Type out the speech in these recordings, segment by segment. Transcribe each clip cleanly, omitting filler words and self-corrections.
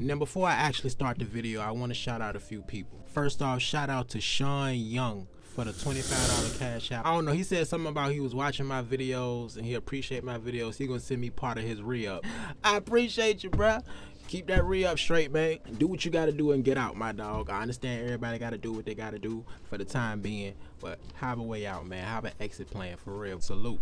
Now before I actually start the video, I want to shout out a few people. First off, shout out to Sean Young for the $25 cash out. I don't know, he said something about he was watching my videos and he appreciate my videos. He gonna send me part of his re-up. I appreciate you, bruh. Keep that re-up straight, man. Do what you gotta do and get out, my dog. I understand everybody gotta do what they gotta do for the time being, but have a way out, man. Have an exit plan, for real. Salute.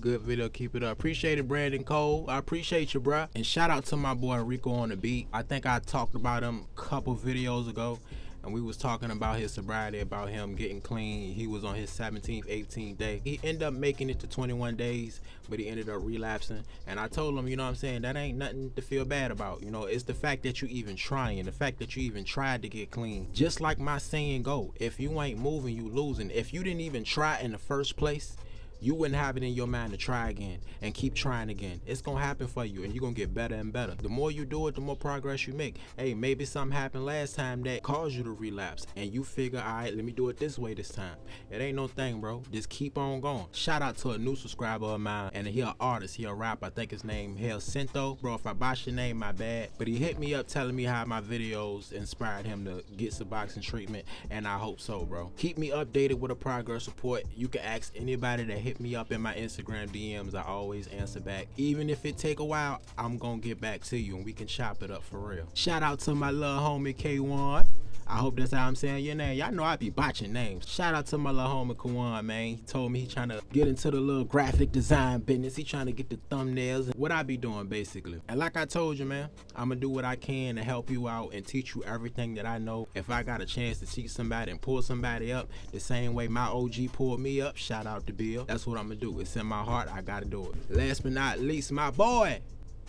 Good video, keep it up. Appreciate it, Brandon Cole. I appreciate you, bruh. And shout out to my boy Rico on the beat. I think I talked about him a couple videos ago, and we was talking about his sobriety, about him getting clean. He was on his 17th, 18th day. He ended up making it to 21 days, but he ended up relapsing. And I told him, you know what I'm saying, that ain't nothing to feel bad about. You know, it's the fact that you even trying, the fact that you even tried to get clean. Just like my saying go, if you ain't moving, you losing. If you didn't even try in the first place, you wouldn't have it in your mind to try again and keep trying again. It's gonna happen for you, and you're gonna get better and better. The more you do it, the more progress you make. Hey, maybe something happened last time that caused you to relapse, and you figure, all right, let me do it this way this time. It ain't no thing, bro. Just keep on going. Shout out to a new subscriber of mine, and he an artist, he a rapper. I think his name Hell Cinto. Bro, if I botched your name, my bad. But he hit me up telling me how my videos inspired him to get Suboxone treatment, and I hope so, bro. Keep me updated with a progress report. You can ask anybody that hit me up in my Instagram DMs. I always answer back. Even if it take a while, I'm gonna get back to you and we can chop it up for real. Shout out to my little homie K1. I hope that's how I'm saying your name. Y'all know I be botching names. Shout out to my little homie Kawan, man. He told me he trying to get into the little graphic design business. He trying to get the thumbnails and what I be doing basically. And like I told you, man, I'm gonna do what I can to help you out and teach you everything that I know. If I got a chance to teach somebody and pull somebody up the same way my OG pulled me up, shout out to Bill. That's what I'm gonna do. It's in my heart. I gotta do it. Last but not least, my boy,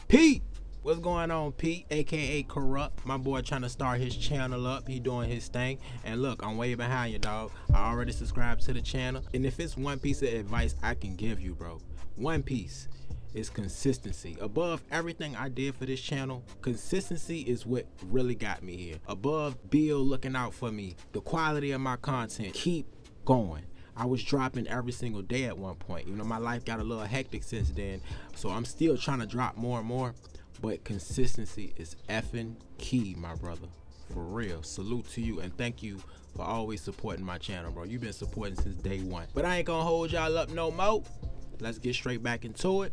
Pete. What's going on, Pete, aka Corrupt? My boy trying to start his channel up. He doing his thing. And look, I'm way behind you, dog. I already subscribed to the channel. And if it's one piece of advice I can give you, bro, one piece is consistency. Above everything I did for this channel, consistency is what really got me here. Above Bill looking out for me, the quality of my content, keep going. I was dropping every single day at one point. You know, my life got a little hectic since then, so I'm still trying to drop more and more. But consistency is effing key, my brother. For real. Salute to you and thank you for always supporting my channel, bro. You've been supporting since day one. But I ain't gonna hold y'all up no more. Let's get straight back into it.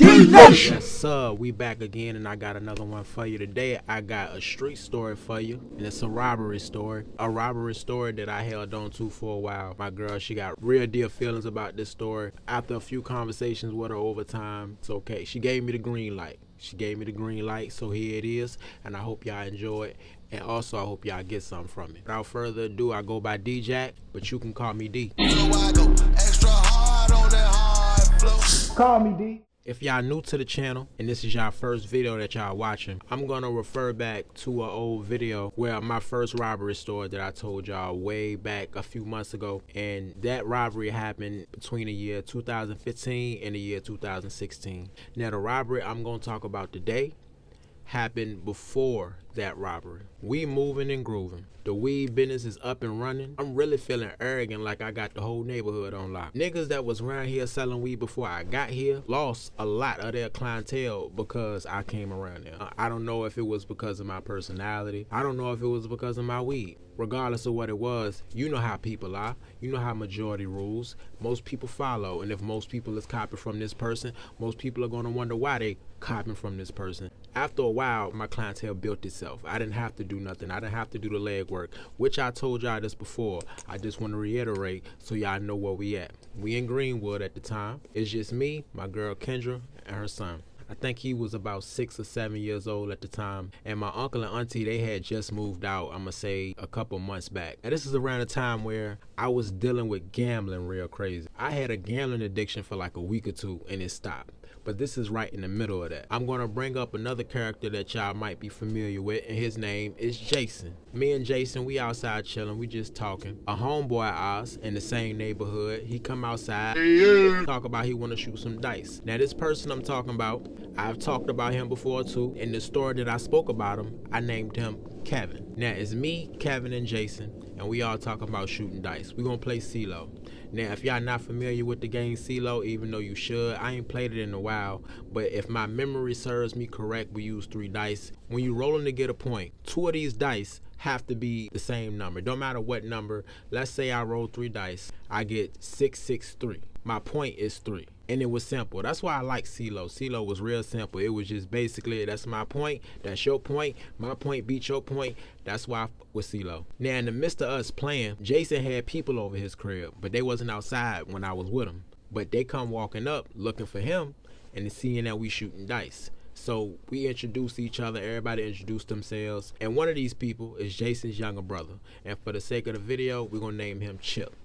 Yes, sir. We back again, and I got another one for you today. I got a street story for you, and it's a robbery story. A robbery story that I held on to for a while. My girl, she got real dear feelings about this story. After a few conversations with her over time, it's okay. She gave me the green light. She gave me the green light, so here it is, and I hope y'all enjoy it, and also I hope y'all get something from it. Without further ado, I go by D-Jack, but you can call me D. So I go extra hard on that hard flow. Call me D. If y'all new to the channel and this is y'all first video that y'all watching, I'm gonna refer back to an old video where my first robbery story that I told y'all way back a few months ago, and that robbery happened between the year 2015 and the year 2016. Now the robbery I'm gonna talk about today happened before that robbery. We moving and grooving. The weed business is up and running. I'm really feeling arrogant like I got the whole neighborhood on lock. Niggas that was around here selling weed before I got here lost a lot of their clientele because I came around there. I don't know if it was because of my personality. I don't know if it was because of my weed. Regardless of what it was, you know how people are. You know how majority rules. Most people follow, and if most people is copying from this person, most people are going to wonder why they copying from this person. After a while, my clientele built itself. I didn't have to do nothing. I didn't have to do the legwork, which I told y'all this before. I just want to reiterate so y'all know where we at. We in Greenwood at the time. It's just me, my girl Kendra, and her son. I think he was about 6 or 7 years old at the time, and my uncle and auntie, they had just moved out, I'm gonna say a couple months back. And this is around the time where I was dealing with gambling real crazy. I had a gambling addiction for like a week or two and it stopped. But this is right in the middle of that. I'm gonna bring up another character that y'all might be familiar with, and his name is Jason. Me and Jason, we outside chilling, we just talking. A homeboy of ours in the same neighborhood, he come outside, talk about he wanna shoot some dice. Now this person I'm talking about, I've talked about him before too. In the story that I spoke about him, I named him Kevin. Now it's me, Kevin, and Jason, and we all talking about shooting dice. We gonna play CeeLo. Now, if y'all not familiar with the game CeeLo, even though you should, I ain't played it in a while, but if my memory serves me correct, we use 3 dice. When you rolling to get a point, 2 of these dice have to be the same number. Don't matter what number. Let's say I roll 3 dice, I get 663. My point is 3. And it was simple. That's why I like CeeLo. CeeLo was real simple. It was just basically, that's my point, that's your point, my point beats your point. That's why I with CeeLo. Now, in the midst of us playing, Jason had people over his crib, but they wasn't outside when I was with him. But they come walking up looking for him and seeing that we shooting dice. So we introduced each other, everybody introduced themselves, and one of these people is Jason's younger brother. And for the sake of the video, we're gonna name him Chip.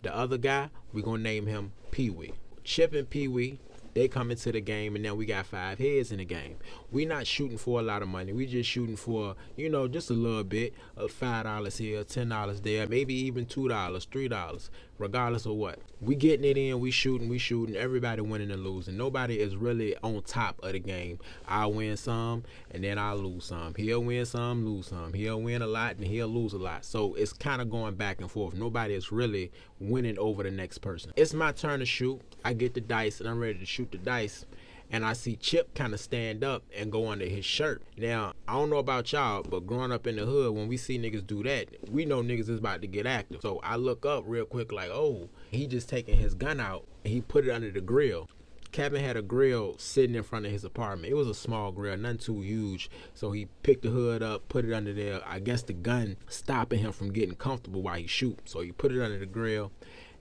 The other guy, we're gonna name him Pee-wee. Chip and Pee-wee, they come into the game, and now we got 5 heads in the game. We not shooting for a lot of money. We just shooting for, you know, just a little bit of $5 here, $10 there, maybe even $2, $3, regardless of what. We getting it in, we shooting, everybody winning and losing. Nobody is really on top of the game. I'll win some, and then I'll lose some. He'll win some, lose some. He'll win a lot, and he'll lose a lot. So it's kind of going back and forth. Nobody is really winning over the next person. It's my turn to shoot. I get the dice, and I'm ready to shoot the dice, and I see Chip kind of stand up and go under his shirt. Now, I don't know about y'all, but growing up in the hood, when we see niggas do that, we know niggas is about to get active. So I look up real quick like, oh, he just taking his gun out and he put it under the grill. Kevin had a grill sitting in front of his apartment. It was a small grill, nothing too huge. So he picked the hood up, put it under there. I guess the gun stopping him from getting comfortable while he shoot. So he put it under the grill,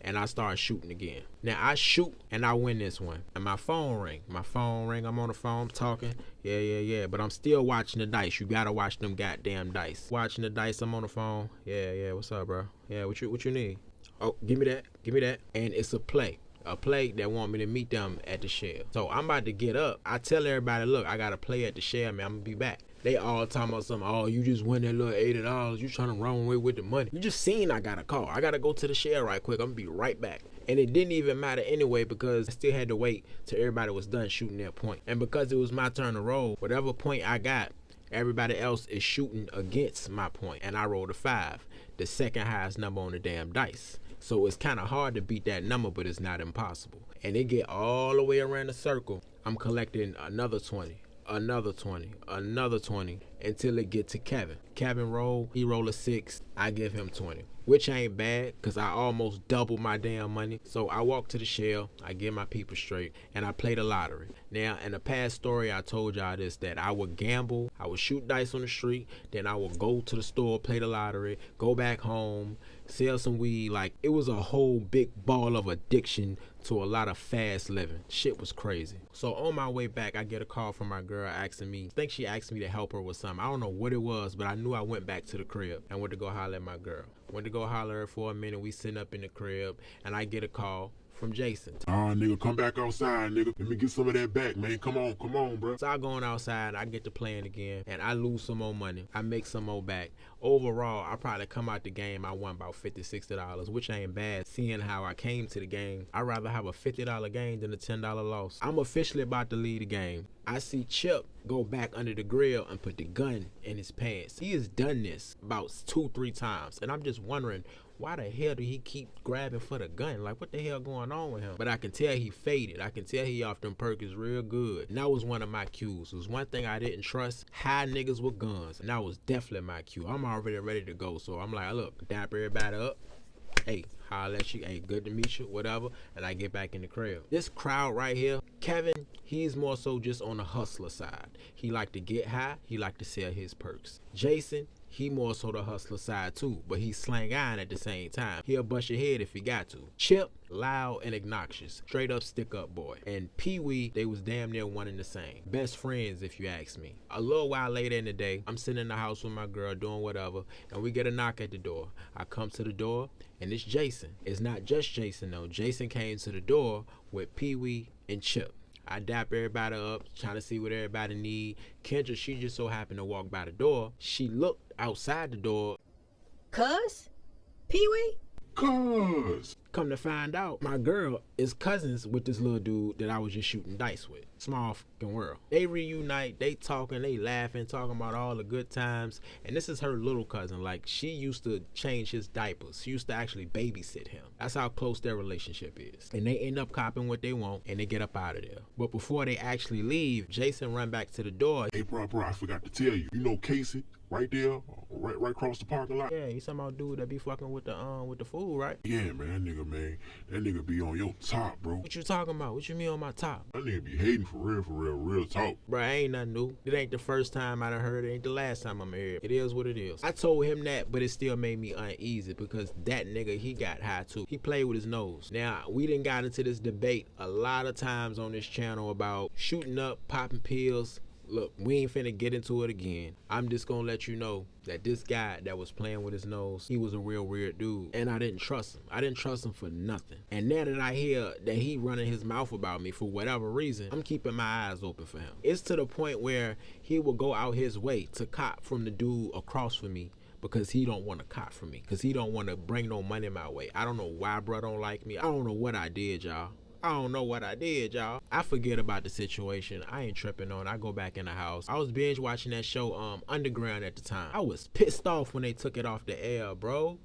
and I started shooting again. Now I shoot and I win this one. And my phone ring. I'm on the phone talking. Yeah. But I'm still watching the dice. You gotta watch them goddamn dice. Watching the dice, I'm on the phone. Yeah, what's up, bro? Yeah, what you need? Oh, give me that. And it's a play that want me to meet them at the Shell. So I'm about to get up. I tell everybody, look, I got to play at the Shell, man. I'm gonna be back. They all talking about something. Oh, you just win that little $80. You trying to run away with the money. You just seen I got a call. I got to go to the Shell right quick. I'm gonna be right back. And it didn't even matter anyway, because I still had to wait till everybody was done shooting their point. And because it was my turn to roll, whatever point I got, everybody else is shooting against my point. And I rolled a 5, the second highest number on the damn dice. So it's kind of hard to beat that number, but it's not impossible. And they get all the way around the circle. I'm collecting another 20, another 20, another 20, until it get to Kevin. Kevin roll, he roll a 6, I give him 20. Which ain't bad, because I almost doubled my damn money. So I walk to the Shell, I get my people straight, and I play the lottery. Now, in the past story, I told y'all this, that I would gamble, I would shoot dice on the street, then I would go to the store, play the lottery, go back home, sell some weed. Like, it was a whole big ball of addiction to a lot of fast living. Shit was crazy. So on my way back, I get a call from my girl asking me, I think she asked me to help her with something. I don't know what it was, but I knew I went back to the crib and went to go holler at my girl. Went to go holler at her for a minute. We sitting up in the crib, and I get a call from Jason. Nigga, come back outside, nigga. Let me get some of that back, man. Come on, bro. So I go outside, I get to playing again, and I lose some more money. I make some more back. Overall, I probably come out the game, I won about $50, $60, which ain't bad. Seeing how I came to the game, I'd rather have a $50 gain than a $10 loss. I'm officially about to lead the game. I see Chip go back under the grill and put the gun in his pants. He has done this about 2-3 times, and I'm just wondering, why the hell do he keep grabbing for the gun? Like, what the hell going on with him? But I can tell he faded. I can tell he off them Perkins real good. And that was one of my cues. It was one thing I didn't trust, high niggas with guns. And that was definitely my cue. I'm already ready to go. So I'm like, look, dap everybody up. Hey, holla at you. Hey, good to meet you, whatever. And I get back in the crib. This crowd right here, Kevin, he's more so just on the hustler side. He like to get high. He like to sell his perks. Jason, he more so the hustler side too, but he's slang iron at the same time. He'll bust your head if he got to. Chip, loud and obnoxious, straight up stick up boy. And Pee-wee, they was damn near one and the same. Best friends if you ask me. A little while later in the day, I'm sitting in the house with my girl doing whatever, and we get a knock at the door. I come to the door, and it's Jason. It's not just Jason though. Jason came to the door with Pee-wee and Chip. I dap everybody up, trying to see what everybody need. Kendra, she just so happened to walk by the door. She looked outside the door. Cuz? Pee-wee? Cuz. Come to find out, my girl is cousins with this little dude that I was just shooting dice with. small fucking world. They reunite, they talking, they laughing, talking about all the good times. And this is her little cousin. Like, she used to change his diapers. She used to actually babysit him. That's how close their relationship is. And they end up copping what they want, and they get up out of there. But before they actually leave, Jason run back to the door. Hey, bro, I forgot to tell you. You know Casey? Right there, right across the parking lot. Yeah, he's talking about dude that be fucking with the food, right? Yeah, man, that nigga be on your top, bro. What you talking about? What you mean on my top? That nigga be hating for real talk. Bro, ain't nothing new. It ain't the first time I done heard it. Ain't the last time I'm here. It is what it is. I told him that, but it still made me uneasy because that nigga, he got high too. He played with his nose. Now, we done got into this debate a lot of times on this channel about shooting up, popping pills. Look, we ain't finna get into it again. I'm just gonna let you know that this guy that was playing with his nose, he was a real weird dude. And I didn't trust him. I didn't trust him for nothing. And now that I hear that he running his mouth about me for whatever reason, I'm keeping my eyes open for him. It's to the point where he will go out his way to cop from the dude across from me because he don't want to cop from me. Because he don't want to bring no money my way. I don't know why bro don't like me. I don't know what I did, y'all. I forget about the situation. I ain't tripping on it. I go back in the house. I was binge watching that show Underground at the time. I was pissed off when they took it off the air, bro.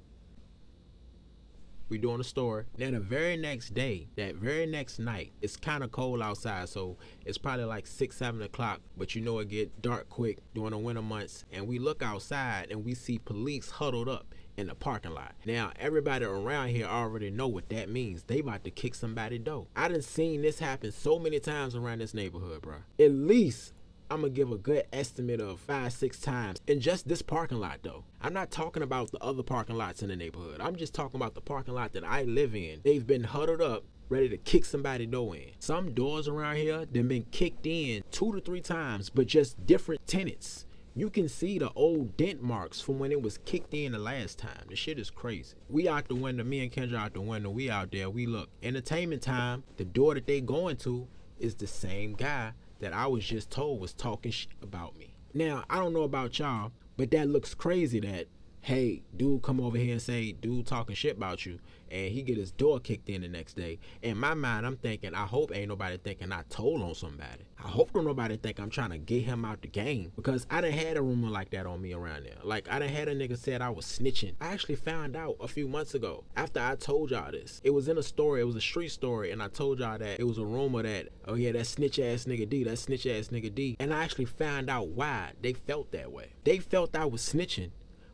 We doing a story. Then the very next day, that very next night, it's kind of cold outside, so it's probably like 6, 7 o'clock, but you know it get dark quick during the winter months, and we look outside and we see police huddled up in the parking lot. Now, everybody around here already know what that means. They about to kick somebody door. I done seen this happen so many times around this neighborhood, bro. At least I'm gonna give a good estimate of 5, 6 times in just this parking lot though. I'm not talking about the other parking lots in the neighborhood. I'm just talking about the parking lot that I live in. They've been huddled up, ready to kick somebody door in. Some doors around here, they've been kicked in 2 to 3 times, but just different tenants. You can see the old dent marks from when it was kicked in the last time. The shit is crazy. We out the window, me and Kendra out the window, we out there, we look. Entertainment time, the door that they going to is the same guy that I was just told was talking shit about me. Now, I don't know about y'all, but that looks crazy that, hey, dude come over here and say, dude talking shit about you, and he get his door kicked in the next day. In my mind, I'm thinking, I hope ain't nobody thinking I told on somebody. I hope don't nobody think I'm trying to get him out the game, because I done had a rumor like that on me around there. Like, I done had a nigga said I was snitching. I actually found out a few months ago, after I told y'all this. It was in a story, it was a street story, and I told y'all that it was a rumor that, oh yeah, that snitch ass nigga D, that snitch ass nigga D. And I actually found out why they felt that way. They felt I was snitching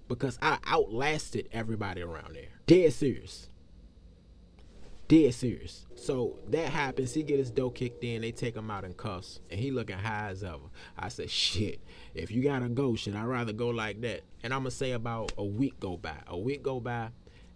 because I outlasted everybody around there. Dead serious. Dead serious. So that happens. He get his dough kicked in. They take him out in cuffs, and he looking high as ever. I said, shit, if you gotta go, shit, I'd rather go like that. And I'm gonna say about a week go by,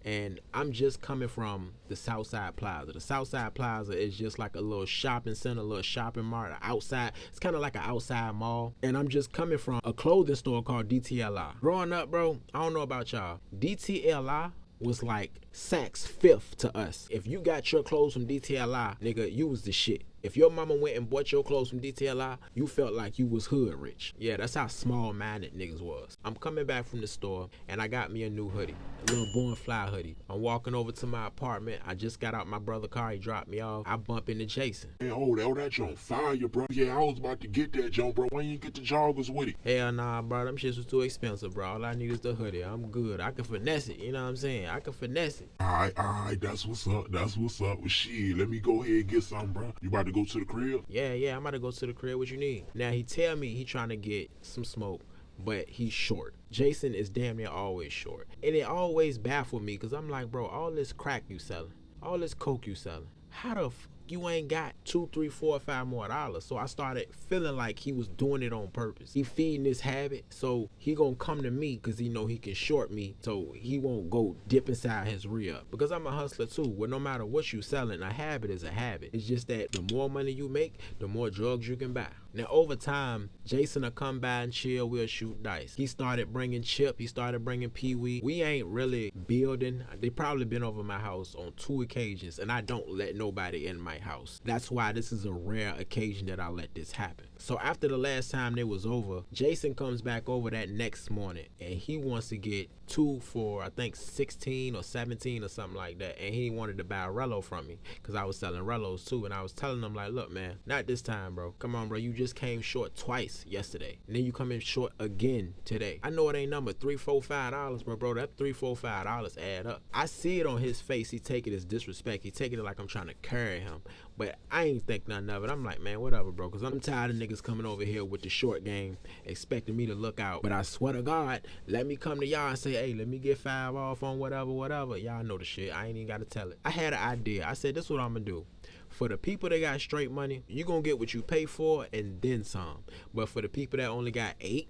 and I'm just coming from the Southside Plaza. The Southside Plaza is just like a little shopping center, a little shopping mart, outside. It's kind of like an outside mall. And I'm just coming from a clothing store called DTLI. Growing up, bro, I don't know about y'all. DTLI was like Saks Fifth to us. If you got your clothes from DTLI, nigga, you was the shit. If your mama went and bought your clothes from DTLI, you felt like you was hood rich. Yeah, that's how small-minded niggas was. I'm coming back from the store, and I got me a new hoodie, a little Born Fly hoodie. I'm walking over to my apartment. I just got out my brother's car. He dropped me off. I bump into Jason. Hey, that joint fire, bro. Yeah, I was about to get that joint, bro. Why you ain't get the joggers with it? Hell nah, bro. Them shits was too expensive, bro. All I need is the hoodie. I'm good. I can finesse it. You know what I'm saying? I can finesse it. All right. That's what's up. Well, shit, let me go ahead and get something, bro. You about to go to the crib? Yeah, I'm about to go to the crib. What you need? Now, he tell me he trying to get some smoke, but he's short. Jason is damn near always short. And it always baffled me, because I'm like, bro, all this crack you selling, all this coke you selling, how the f you ain't got $2, $3, $4, $5 more dollars? So I started feeling like he was doing it on purpose. He feeding this habit, so he gonna come to me because he know he can short me, so he won't go dip inside his re-up. Because I'm a hustler too, where no matter what you selling, a habit is a habit. It's just that the more money you make, the more drugs you can buy. Now over time, Jason will come by and chill, we'll shoot dice. He started bringing Chip, he started bringing Pee Wee. We ain't really building. They probably been over my house on 2 occasions, and I don't let nobody in my house. That's why this is a rare occasion that I let this happen. So after the last time they was over, Jason comes back over that next morning, and he wants to get 2 for I think 16 or 17 or something like that, and he wanted to buy a Rello from me because I was selling Rellos too, and I was telling him like, look man, not this time bro, come on bro, you just came short twice yesterday, and then you come in short again today. I know it ain't number $3, $4, $5, but bro, that $3, $4, $5 add up. I see it on his face, he take it as disrespect, he taking it like I'm trying to carry him, but I ain't think nothing of it. I'm like, man, whatever bro, because I'm tired of niggas coming over here with the short game expecting me to look out. But I swear to God, let me come to y'all and say, hey, let me get 5 off on whatever. Y'all know the shit. I ain't even got to tell it. I had an idea. I said, this is what I'm going to do. For the people that got straight money, you going to get what you pay for and then some. But for the people that only got 8,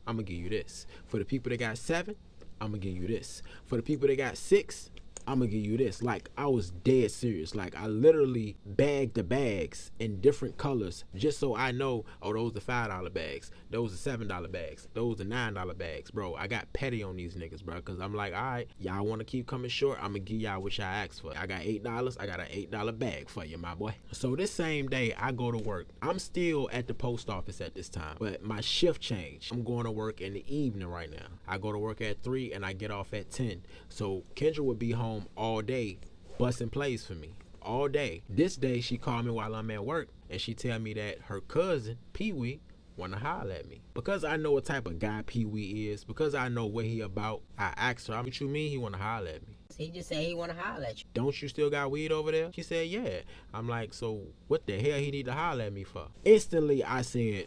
I'm going to give you this. For the people that got 7, I'm going to give you this. For the people that got 6, I'm gonna give you this. Like, I was dead serious. Like, I literally bagged the bags in different colors just so I know, oh, those are $5 bags, those are $7 bags, those are $9 bags. Bro, I got petty on these niggas, bro, because I'm like, all right, y'all want to keep coming short, I'm gonna give y'all what y'all asked for. I got $8, I got an $8 bag for you, my boy. So this same day, I go to work. I'm still at the post office at this time, but my shift changed. I'm going to work in the evening right now. I go to work at 3 and I get off at 10. So Kendra would be home all day busting plays for me all day. This day she called me while I'm at work and she tell me that her cousin Pee Wee wanna holler at me. Because I know what type of guy Pee Wee is, because I know what he about, I asked her, what you mean he wanna holler at me? He just said he wanna holler at you. Don't you still got weed over there? She said yeah. I'm like, so what the hell he need to holler at me for? Instantly I said,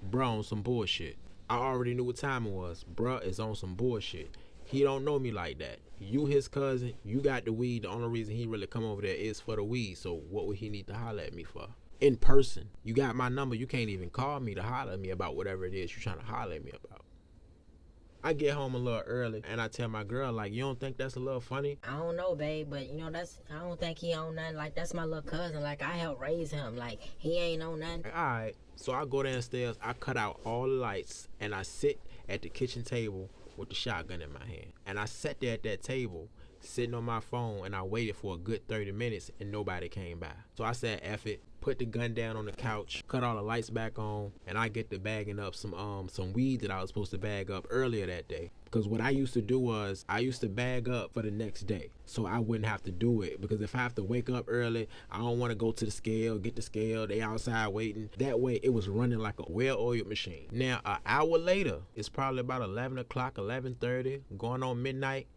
bruh, on some bullshit. I already knew what time it was. Bruh is on some bullshit. He don't know me like that. You his cousin, you got the weed. The only reason he really come over there is for the weed. So what would he need to holler at me for? In person. You got my number. You can't even call me to holler at me about whatever it is you're trying to holler at me about. I get home a little early and I tell my girl, like, you don't think that's a little funny? I don't know, babe, but you know, I don't think he on nothing. Like, that's my little cousin. Like, I helped raise him. Like, he ain't on nothing. Like, all right. So I go downstairs, I cut out all the lights and I sit at the kitchen table with the shotgun in my hand. And I sat there at that table, sitting on my phone, and I waited for a good 30 minutes and nobody came by. So I said, F it, put the gun down on the couch, cut all the lights back on, and I get to bagging up some weed that I was supposed to bag up earlier that day. Because what I used to do was, I used to bag up for the next day, so I wouldn't have to do it. Because if I have to wake up early, I don't want to go to the scale, get the scale, they outside waiting. That way, it was running like a well-oiled machine. Now, an hour later, it's probably about 11 o'clock, 11:30, going on midnight,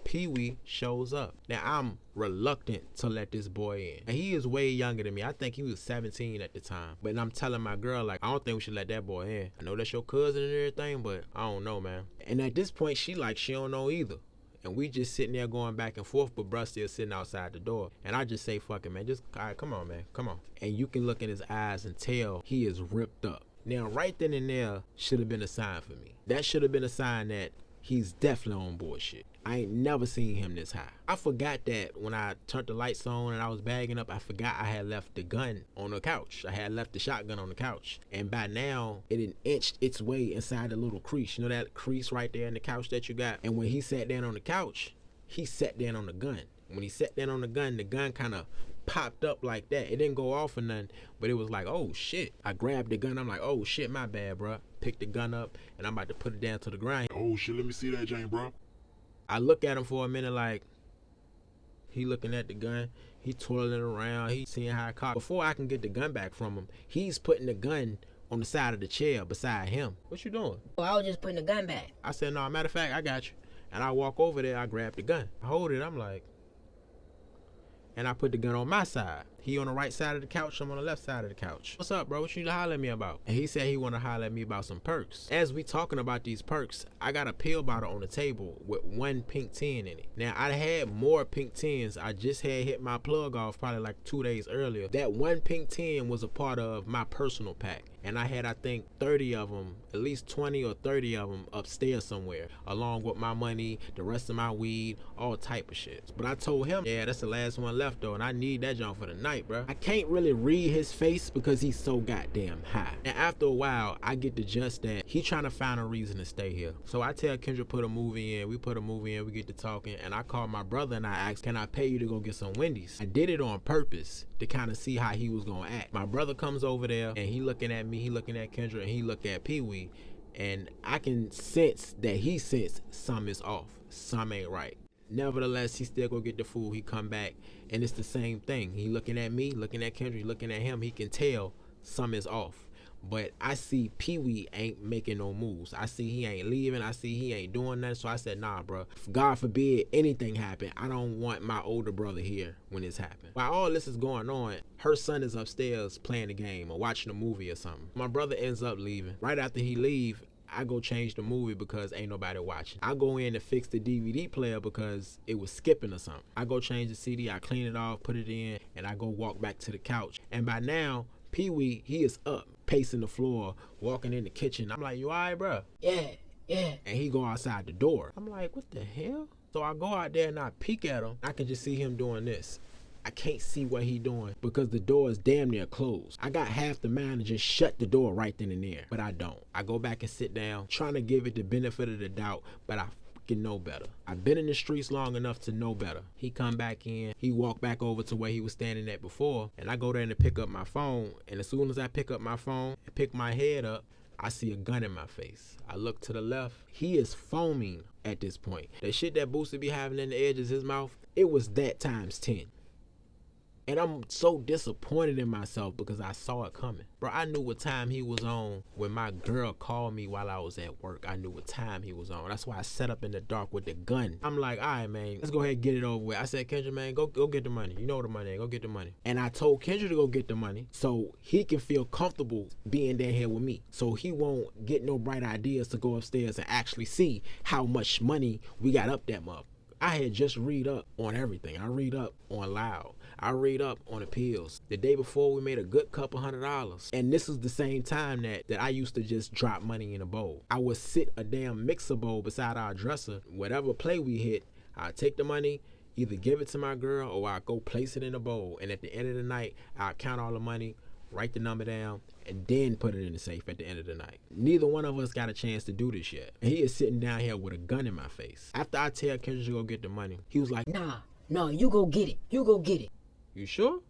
Pee Wee shows up. Now, I'm reluctant to let this boy in. And he is way younger than me. I think he was 17 at the time. But I'm telling my girl, like, I don't think we should let that boy in. I know that's your cousin and everything, but I don't know, man. And at this point, she don't know either. And we just sitting there going back and forth, but bruh still sitting outside the door. And I just say, fuck it, man. Just, all right, come on, man. Come on. And you can look in his eyes and tell he is ripped up. Now, right then and there should have been a sign for me. That should have been a sign that he's definitely on bullshit. I ain't never seen him this high. I forgot that when I turned the lights on and I was bagging up, I forgot I had left the gun on the couch. I had left the shotgun on the couch. And by now, it had inched its way inside the little crease. You know that crease right there in the couch that you got? And when he sat down on the couch, he sat down on the gun. When he sat down on the gun kind of popped up like that. It didn't go off or nothing, but it was like, oh shit. I grabbed the gun. I'm like, oh shit, my bad, bro. Picked the gun up and I'm about to put it down to the ground. Oh shit, let me see that, Jane, bro. I look at him for a minute like, he looking at the gun, he twirling around, he seeing how I cock. Before I can get the gun back from him, he's putting the gun on the side of the chair beside him. What you doing? Well, I was just putting the gun back. I said, no, matter of fact, I got you. And I walk over there, I grab the gun. I hold it, I'm like, and I put the gun on my side. He on the right side of the couch, I'm on the left side of the couch. What's up, bro? What you need to holler at me about? And he said he want to holler at me about some perks. As we talking about these perks, I got a pill bottle on the table with 1 pink 10 in it. Now, I had more pink 10s. I just had hit my plug off probably like 2 days earlier. That 1 pink 10 was a part of my personal pack. And I had, I think, 30 of them, at least 20 or 30 of them upstairs somewhere, along with my money, the rest of my weed, all type of shit. But I told him, yeah, that's the last one left though, and I need that junk for the night. night, bro. I can't really read his face because he's so goddamn high. And after a while, I get the just that he trying to find a reason to stay here. So I tell Kendra put a movie in. We put a movie in. We get to talking, and I call my brother and I ask, can I pay you to go get some Wendy's? I did it on purpose to kind of see how he was gonna act. My brother comes over there and he looking at me, he looking at Kendra, and he look at Pee Wee, and I can sense that he sense something is off, something ain't right. Nevertheless, he still go get the food. He come back, and it's the same thing. He looking at me, looking at Kendra, looking at him. He can tell something is off. But I see Pee Wee ain't making no moves. I see he ain't leaving. I see he ain't doing nothing. So I said, nah, bro. If God forbid anything happen, I don't want my older brother here when this happen. While all this is going on, her son is upstairs playing the game or watching a movie or something. My brother ends up leaving. Right after he leave, I go change the movie because ain't nobody watching. I go in to fix the DVD player because it was skipping or something. I go change the CD, I clean it off, put it in, and I go walk back to the couch. And by now, Pee Wee, he is up, pacing the floor, walking in the kitchen. I'm like, you all right, bro? Yeah. And he go outside the door. I'm like, what the hell? So I go out there and I peek at him. I can just see him doing this. I can't see what he doing because the door is damn near closed. I got half the mind to just shut the door right then and there, but I don't. I go back and sit down, trying to give it the benefit of the doubt, but I fucking know better. I've been in the streets long enough to know better. He come back in, he walked back over to where he was standing at before, and I go there to pick up my phone, and as soon as I pick up my phone and pick my head up, I see a gun in my face. I look to the left. He is foaming at this point. The shit that Boosie be having in the edges of his mouth, it was that times 10. And I'm so disappointed in myself because I saw it coming. Bro, I knew what time he was on when my girl called me while I was at work. I knew what time he was on. That's why I sat up in the dark with the gun. I'm like, all right, man, let's go ahead and get it over with. I said, Kendra, man, go get the money. You know the money, go get the money. And I told Kendra to go get the money so he can feel comfortable being down here with me. So he won't get no bright ideas to go upstairs and actually see how much money we got up that motherfucker. I had just read up on everything. I read up on Loud. I read up on appeals. The day before, we made a good couple $100. And this is the same time that I used to just drop money in a bowl. I would sit a damn mixer bowl beside our dresser. Whatever play we hit, I'd take the money, either give it to my girl or I'd go place it in a bowl. And at the end of the night, I'd count all the money, write the number down, and then put it in the safe at the end of the night. Neither one of us got a chance to do this yet. And he is sitting down here with a gun in my face. After I tell Kendra to go get the money, he was like, Nah, you go get it. You go get it. You sure?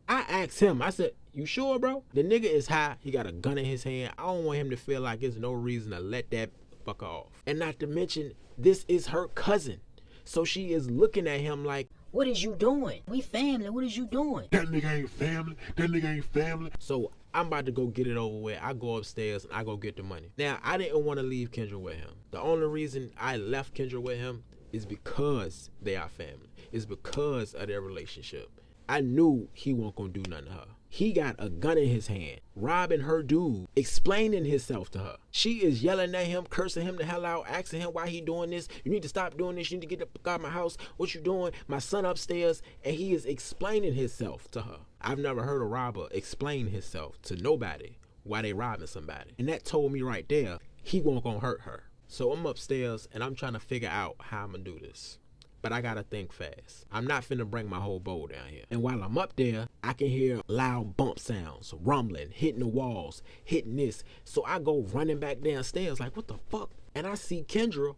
I asked him, I said, you sure, bro? The nigga is high. He got a gun in his hand. I don't want him to feel like there's no reason to let that fucker off. And not to mention, this is her cousin. So she is looking at him like, what is you doing? We family. What is you doing? That nigga ain't family. That nigga ain't family. So I'm about to go get it over with. I go upstairs and I go get the money. Now, I didn't want to leave Kendra with him. The only reason I left Kendra with him is because they are family. It's because of their relationship. I knew he wasn't gonna do nothing to her. He got a gun in his hand, robbing her dude, explaining himself to her. She is yelling at him, cursing him the hell out, asking him why he doing this. You need to stop doing this. You need to get the fuck out of my house. What you doing? My son upstairs. And he is explaining himself to her. I've never heard a robber explain himself to nobody why they robbing somebody. And that told me right there, he won't gonna hurt her. So I'm upstairs and I'm trying to figure out how I'm gonna do this. But I gotta think fast. I'm not finna bring my whole bowl down here. And while I'm up there, I can hear loud bump sounds, rumbling, hitting the walls, hitting this. So I go running back downstairs like, what the fuck? And I see Kendra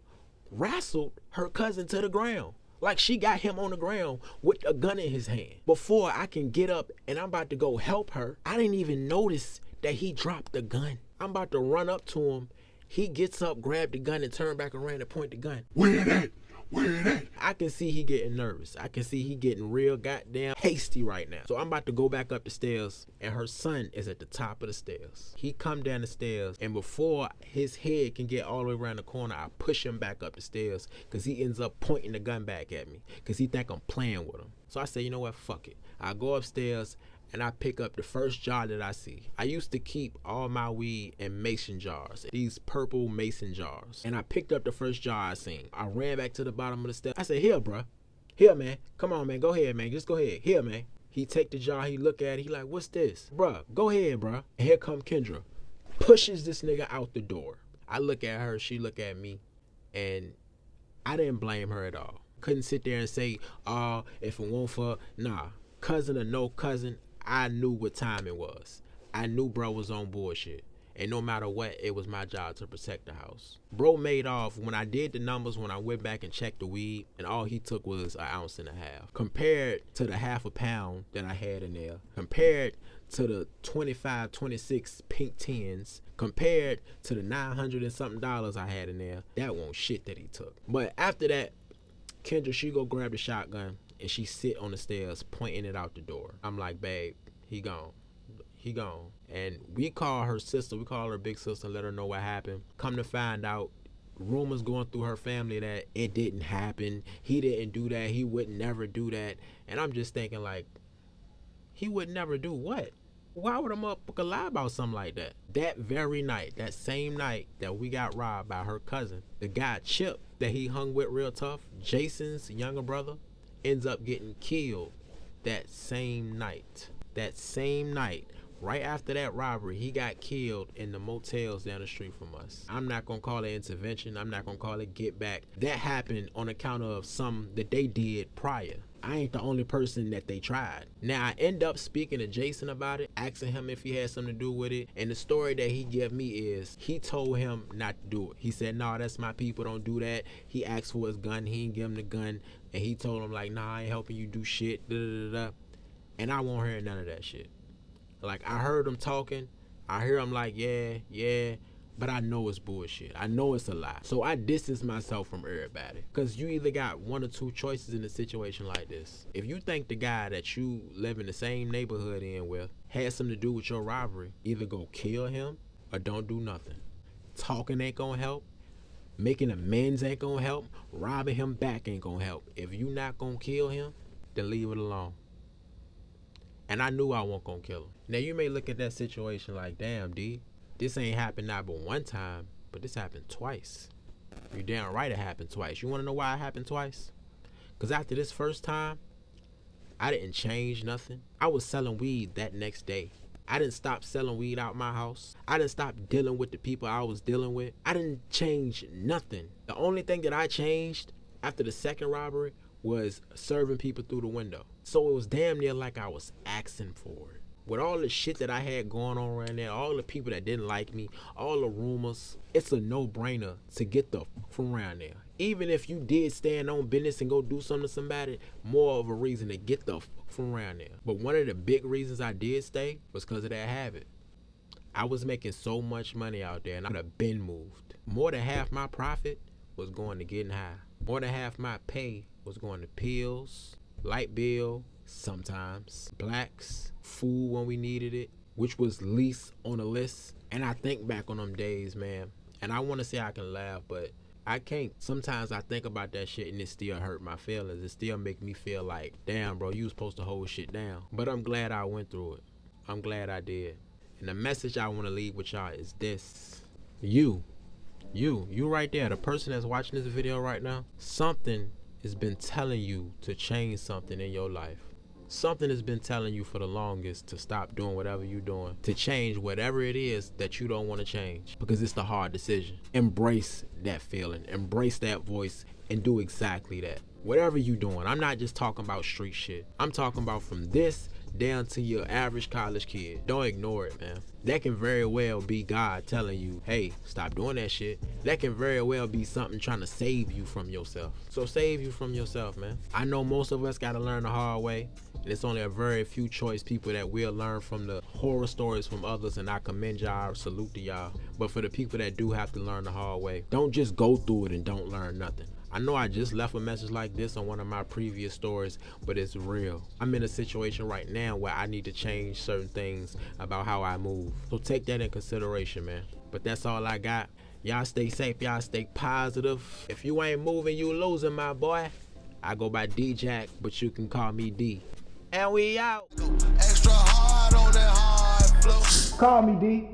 wrestled her cousin to the ground. Like she got him on the ground with a gun in his hand. Before I can get up and I'm about to go help her, I didn't even notice that he dropped the gun. I'm about to run up to him. He gets up, grab the gun, and turn back around and point the gun. Where that? Where that? I can see he getting nervous. I can see he getting real goddamn hasty right now. So I'm about to go back up the stairs, and her son is at the top of the stairs. He come down the stairs, and before his head can get all the way around the corner, I push him back up the stairs because he ends up pointing the gun back at me because he think I'm playing with him. So I say, you know what, fuck it. I go upstairs, and I pick up the first jar that I see. I used to keep all my weed in mason jars, these purple mason jars. And I picked up the first jar I seen. I ran back to the bottom of the steps. I said, here, bruh. Here, man. Come on, man. Go ahead, man. Just go ahead. Here, man. He take the jar. He look at it. He like, what's this? Bruh, go ahead, bruh. And here come Kendra. Pushes this nigga out the door. I look at her. She look at me. And I didn't blame her at all. Couldn't sit there and say, if it weren't for, nah. cousin or no cousin, I knew what time it was. I knew bro was on bullshit. And no matter what, it was my job to protect the house. Bro made off. When I did the numbers, when I went back and checked the weed, and all he took was 1.5 ounces. Compared to the 1/2 pound that I had in there, compared to the 25, 26 pink tins, compared to the $900 and something I had in there, that won't shit that he took. But after that, Kendra, she go grab the shotgun, and she sit on the stairs pointing it out the door. I'm like, babe, he gone. He gone. And we call her sister, we call her big sister, let her know what happened. Come to find out, rumors going through her family that it didn't happen. He didn't do that. He would never do that. And I'm just thinking like, he would never do what? Why would a motherfucker lie about something like that? That very night, that same night that we got robbed by her cousin, the guy Chip that he hung with real tough, Jason's younger brother, ends up getting killed that same night. That same night. Right after that robbery, he got killed in the motels down the street from us. I'm not going to call it intervention. I'm not going to call it get back. That happened on account of something that they did prior. I ain't the only person that they tried. Now, I end up speaking to Jason about it, asking him if he had something to do with it. And the story that he gave me is he told him not to do it. He said, no, that's my people. Don't do that. He asked for his gun. He didn't give him the gun. And he told him, like, nah, I ain't helping you do shit. Da, da, da, da. And I won't hear none of that shit. Like, I heard him talking. I hear him like, yeah. But I know it's bullshit. I know it's a lie. So I distance myself from everybody. Because you either got one or two choices in a situation like this. If you think the guy that you live in the same neighborhood in with has something to do with your robbery, either go kill him or don't do nothing. Talking ain't gonna help. Making amends ain't gonna help. Robbing him back ain't gonna help. If you not gonna kill him, then leave it alone. And I knew I wasn't gonna kill him. Now you may look at that situation like, damn, D, this ain't happened not but one time, but this happened twice. You're damn right it happened twice. You wanna know why it happened twice? Cause after this first time, I didn't change nothing. I was selling weed that next day. I didn't stop selling weed out my house. I didn't stop dealing with the people I was dealing with. I didn't change nothing. The only thing that I changed after the second robbery was serving people through the window. So it was damn near like I was asking for it. With all the shit that I had going on around there, all the people that didn't like me, all the rumors, it's a no-brainer to get the from around there. Even if you did stand on business and go do something to somebody, more of a reason to get the from around there. But one of the big reasons I did stay was because of that habit. I was making so much money out there and I would have been moved. More than half my profit was going to getting high. More than half my pay was going to pills, light bill, sometimes blacks, food when we needed it, which was least on the list. And I think back on them days, man, and I want to say I can laugh, but I can't. Sometimes I think about that shit and it still hurt my feelings. It still make me feel like, damn, bro, you was supposed to hold shit down. But I'm glad I went through it. I'm glad I did. And the message I want to leave with y'all is this. You right there, the person that's watching this video right now, something has been telling you to change something in your life. Something has been telling you for the longest to stop doing whatever you're doing, to change whatever it is that you don't want to change, because it's the hard decision. Embrace that feeling, embrace that voice, and do exactly that. Whatever you're doing, I'm not just talking about street shit. I'm talking about from this down to your average college kid. Don't ignore it, man. That can very well be God telling you, hey, stop doing that shit. That can very well be something trying to save you from yourself. So save you from yourself, man. I know most of us got to learn the hard way. And it's only a very few choice people that will learn from the horror stories from others, and I commend y'all, salute to y'all. But for the people that do have to learn the hard way, don't just go through it and don't learn nothing. I know I just left a message like this on one of my previous stories, but it's real. I'm in a situation right now where I need to change certain things about how I move. So take that in consideration, man. But that's all I got. Y'all stay safe, y'all stay positive. If you ain't moving, you losing, my boy. I go by D-Jack, but you can call me D. And we out. Extra hard on that hard flow. Call me D.